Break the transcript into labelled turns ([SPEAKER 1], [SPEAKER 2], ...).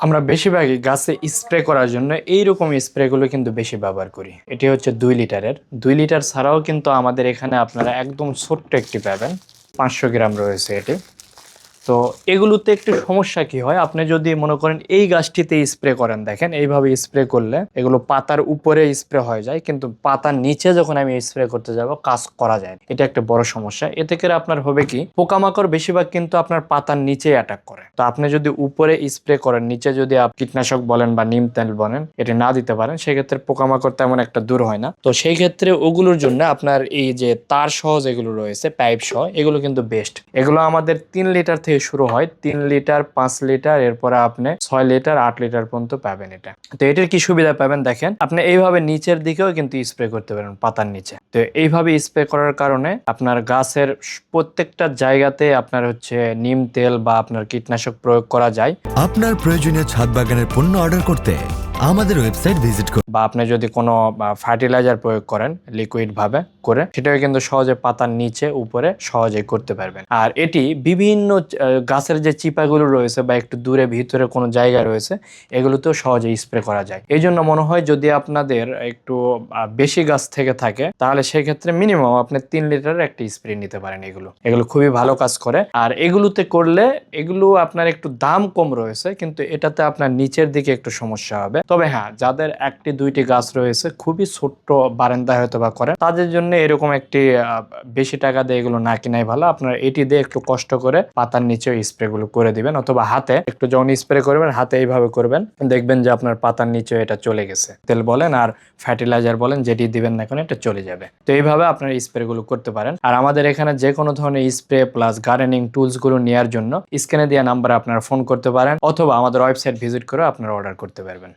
[SPEAKER 1] আমরা বেশিরভাগই গাছে স্প্রে করার জন্য এইরকম স্প্রেগুলো কিন্তু বেশি ব্যবহার করি। এটি হচ্ছে 2 লিটারের। 2 লিটার ছাড়াও কিন্তু আমাদের এখানে আপনারা একদম ছোট্ট একটি পাবেন, 500 গ্রাম রয়েছে এটি। তো এগুলোতে একটু সমস্যা কি হয়, আপনি যদি মনে করেন এই গাছটিতে স্প্রে করেন, দেখেন এইভাবে স্প্রে করলে এগুলো পাতার উপরে স্প্রে হয়ে যায়, কিন্তু পাতার নিচে যখন আমি স্প্রে করতে যাব কাজ করা যায়, এটা একটা বড় সমস্যা। এতে করে আপনার হবে কি, পোকামাকড় বেশিরভাগ কিন্তু আপনার পাতার নিচে অ্যাটাক করে। তো আপনি যদি উপরে স্প্রে করেন, নিচে যদি কীটনাশক বলেন বা নিম তেল বলেন এটা না দিতে পারেন, সেক্ষেত্রে পোকামাকড় তেমন একটা দূর হয় না। তো সেই ক্ষেত্রে ওগুলোর জন্য আপনার এই যে তার সহ যেগুলো রয়েছে, পাইপ সহ, এগুলো কিন্তু বেস্ট। এগুলো আমাদের 3 লিটার থেকে শুরু হয়, 3 লিটার, 5 লিটার, এরপরে আপনি 6 লিটার, 8 লিটার পর্যন্ত পাবেন এটা। তো এটার কি সুবিধা পাবেন দেখেন, আপনি এইভাবে নিচের দিকেও কিন্তু স্প্রে করতে পারেন পাতার নিচে। তো এইভাবে স্প্রে করার কারণে আপনার গাছের প্রত্যেকটা জায়গাতে আপনার হচ্ছে নিম তেল বা আপনার কীটনাশক প্রয়োগ করা যায়।
[SPEAKER 2] আপনার প্রয়োজনীয় ছাদ বাগানের পণ্য অর্ডার করতে আমাদের ওয়েবসাইট ভিজিট করুন।
[SPEAKER 1] বা আপনি যদি কোনো ফার্টিলাইজার প্রয়োগ করেন লিকুইড ভাবে করে, সেটাও কিন্তু সহজে পাতার নিচে উপরে সহজেই করতে পারবেন। আর এটি বিভিন্ন গাছের যে চিপাগুলো রয়েছে বা একটু দূরে ভিতরে কোনো জায়গা রয়েছে, এগুলোতেও সহজে স্প্রে করা যায়। এই জন্য মনে হয় যদি আপনাদের একটু বেশি গাছ থেকে থাকে, তাহলে সেক্ষেত্রে মিনিমাম আপনি 3 লিটারের একটা স্প্রে নিতে পারেন। এগুলো খুবই ভালো কাজ করে। আর এগুলোতে করলে এগুলো আপনার একটু দাম কম রয়েছে, কিন্তু এটাতে আপনার নিচের দিকে একটু সমস্যা হবে। তবে হ্যাঁ, যাদের 1টি 2টি গাছ রয়েছে, খুবই ছোট্ট বারান্দায় হয়তো বা করেন, তাদের জন্য এরকম একটি বেশি টাকা দিয়ে এগুলো না কিনাই ভালো। আপনার এটি দিয়ে একটু কষ্ট করে পাতার নিচে স্প্রে গুলো করে দিবেন, অথবা হাতে একটু যখন স্প্রে করবেন হাতে এইভাবে করবেন, দেখবেন যে আপনার পাতার নিচে এটা চলে গেছে। তেল বলেন আর ফার্টিলাইজার বলেন, যেটি দিবেন না কেন এটা চলে যাবে। তো এইভাবে আপনার স্প্রে গুলো করতে পারেন। আর আমাদের এখানে যে কোনো ধরনের স্প্রে প্লাস গার্ডেনিং টুলস গুলো নেওয়ার জন্য স্ক্রিনে দেওয়া নাম্বারে আপনারা ফোন করতে পারেন, অথবা আমাদের ওয়েবসাইট ভিজিট করে আপনারা অর্ডার করতে পারবেন।